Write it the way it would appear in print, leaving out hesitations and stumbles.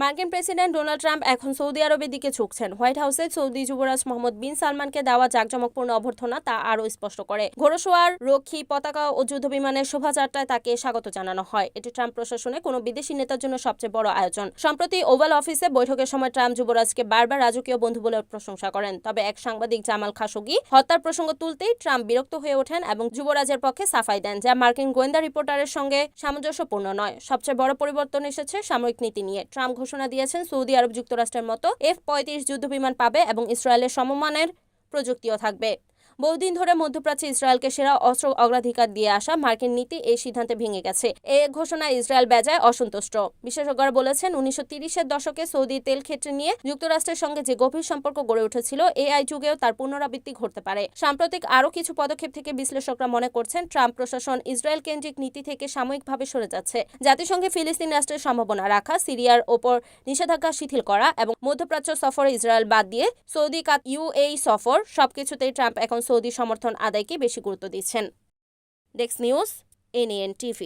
মার্কিন president Donald Trump এখন Saudi আরবের দিকে ঝুঁকছেন। হোয়াইট হাউসে সৌদি যুবরাজ মোহাম্মদ বিন সালমানকে দেওয়া জাঁকজমকপূর্ণ অভ্যর্থনা তা আরও স্পষ্ট করে। ঘোড়সওয়ার, রক্ষী, পতাকা ও যুদ্ধবিমানের শোভাযাত্রায় তাকে স্বাগত জানানো হয়। এটি ট্রাম্প প্রশাসনে কোনো বিদেশি নেতার জন্য সবচেয়ে বড় আয়োজন। সম্প্রতি ওভাল অফিসে বৈঠকের সময় ট্রাম্প যুবরাজকে বারবার রাজকীয় বন্ধু বলে প্রশংসা করেন। তবে এক সাংবাদিক জামাল খাশোগি হত্যার প্রসঙ্গ তুলতেই ট্রাম্প বিরক্ত হয়ে ওঠেন এবং যুবরাজের পক্ষে সাফাই দেন, যা মার্কিন গোয়েন্দা রিপোর্টারের সঙ্গে সামঞ্জস্যপূর্ণ নয়। সবচেয়ে বড় পরিবর্তন এসেছে সামরিক নীতি নিয়ে। ট্রাম্প ঘোষণা দিয়েছেন সৌদি আরব যুক্তরাষ্ট্রের মতো F-35 যুদ্ধবিমান পাবে এবং ইসরায়েলের সমমানের প্রযুক্তিও থাকবে। বহুদিন ধরে মধ্যপ্রাচ্যে ইসরায়েলকে সেরা অস্ত্র অগ্রাধিকার দিয়ে আসা মার্কিন নীতি এই সিদ্ধান্তে ভেঙে গেছে। এ ঘোষণায় ইসরায়েল বেজায় অসন্তুষ্ট। বিশেষজ্ঞরা বলেছেন 1930-এর দশকে সৌদি তেল ক্ষেত্র নিয়ে যুক্তরাষ্ট্রের সঙ্গে যে গভীর সম্পর্ক গড়ে উঠেছিল, AI যুগেও তার পুনরাবৃত্তি ঘটতে পারে। সাম্প্রতিক আরও কিছু পদক্ষেপ থেকে বিশ্লেষকরা মনে করছেন ট্রাম্প প্রশাসন ইসরায়েল কেন্দ্রিক নীতি থেকে সাময়িকভাবে সরে যাচ্ছে। জাতিসংঘে ফিলিস্তিন রাষ্ট্রের সম্ভাবনা রাখা, সিরিয়ার ওপর নিষেধাজ্ঞা শিথিল করা এবং মধ্যপ্রাচ্য সফরে ইসরায়েল বাদ দিয়ে সৌদি UAE সফর, সবকিছুতেই ট্রাম্প এখন সৌদি সমর্থন আদায়কে বেশি গুরুত্ব দিচ্ছেন। Desk news, ANN TV।